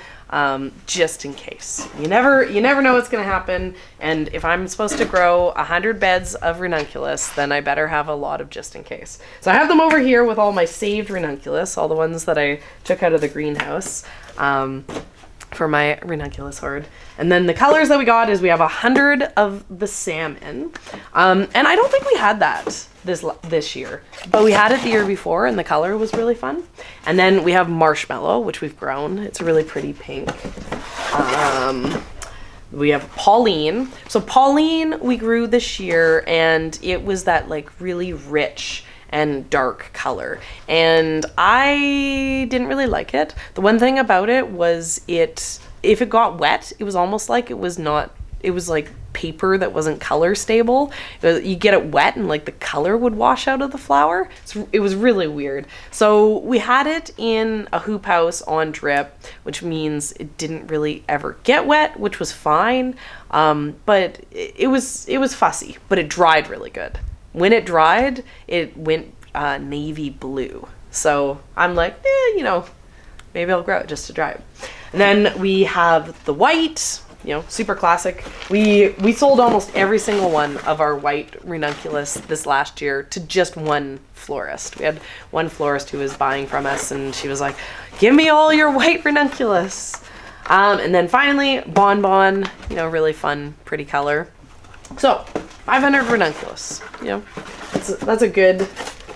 Just in case. You never know what's gonna happen, and if I'm supposed to grow 100 beds of ranunculus, then I better have a lot of just in case. So I have them over here with all my saved ranunculus, all the ones that I took out of the greenhouse for my ranunculus hoard. And then the colors that we got is we have 100 of the salmon, and I don't think we had that this year, but we had it the year before, and the color was really fun. And then we have marshmallow, which we've grown. It's a really pretty pink. We have Pauline. So Pauline we grew this year, and it was that like really rich and dark color, and I didn't really like it. The one thing about it was if it got wet, it was almost like it was like paper that wasn't color stable. You get it wet and like the color would wash out of the flower. It was really weird. So we had it in a hoop house on drip, which means it didn't really ever get wet, which was fine. But it was fussy, but it dried really good. When it dried, it went navy blue. So I'm like, you know, maybe I'll grow it just to dry it. And then we have the white, you know, super classic. We sold almost every single one of our white ranunculus this last year to just one florist. We had one florist who was buying from us, and she was like, give me all your white ranunculus. And then finally, Bonbon, you know, really fun, pretty color. So 500 ranunculus, you know, that's a good,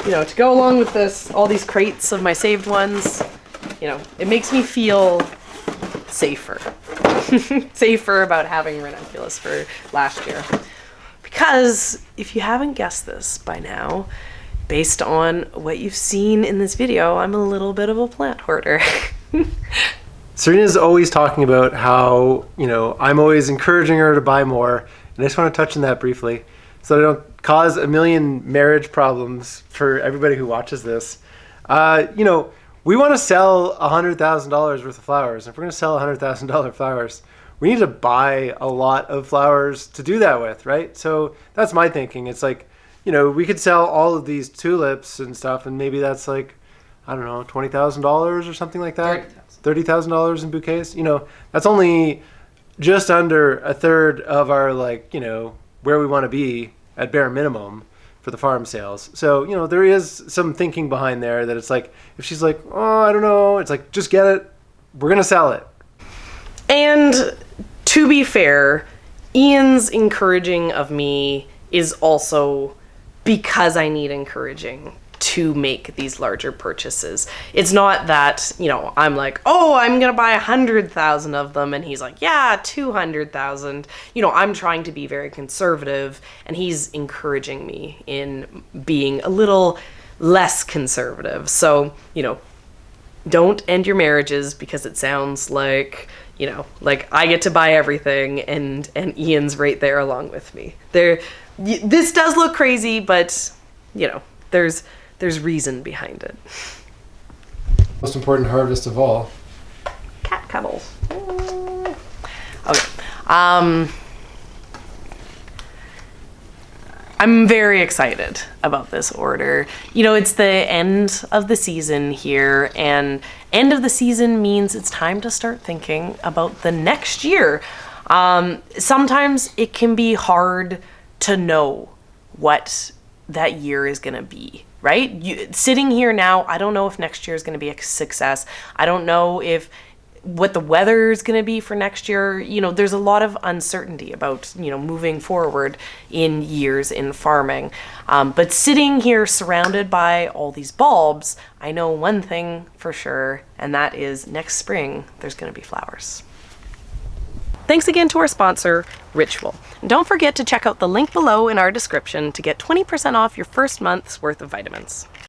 you know, to go along with this, all these crates of my saved ones, you know, it makes me feel safer. Safer about having ranunculus for last year. Because if you haven't guessed this by now, based on what you've seen in this video, I'm a little bit of a plant hoarder. Serina's always talking about how, you know, I'm always encouraging her to buy more, and I just want to touch on that briefly so I don't cause a million marriage problems for everybody who watches this. You know, we want to sell $100,000 worth of flowers. If we're going to sell $100,000 flowers, we need to buy a lot of flowers to do that with, right? So that's my thinking. It's like, you know, we could sell all of these tulips and stuff, and maybe that's like, I don't know, $20,000 or something like that. $30,000 in bouquets. You know, that's only just under a third of our, like, you know, where we want to be at bare minimum for the farm sales. So, you know, there is some thinking behind there that it's like, if she's like, oh, I don't know, it's like, just get it. We're going to sell it. And to be fair, Ian's encouraging of me is also because I need encouraging to make these larger purchases. It's not that, you know, I'm like, oh, I'm gonna buy 100,000 of them, and he's like, yeah, 200,000. You know, I'm trying to be very conservative, and he's encouraging me in being a little less conservative. So, you know, don't end your marriages because it sounds like, you know, like I get to buy everything and Ian's right there along with me. This does look crazy, but, you know, there's reason behind it. Most important harvest of all. Cat cuddles. Okay. I'm very excited about this order. You know, it's the end of the season here, and end of the season means it's time to start thinking about the next year. Sometimes it can be hard to know what that year is gonna be, right? Sitting here now, I don't know if next year is gonna be a success. I don't know what the weather is going to be for next year. You know, there's a lot of uncertainty about, you know, moving forward in years in farming. But sitting here surrounded by all these bulbs, I know one thing for sure, and that is next spring, there's going to be flowers. Thanks again to our sponsor, Ritual. And don't forget to check out the link below in our description to get 20% off your first month's worth of vitamins.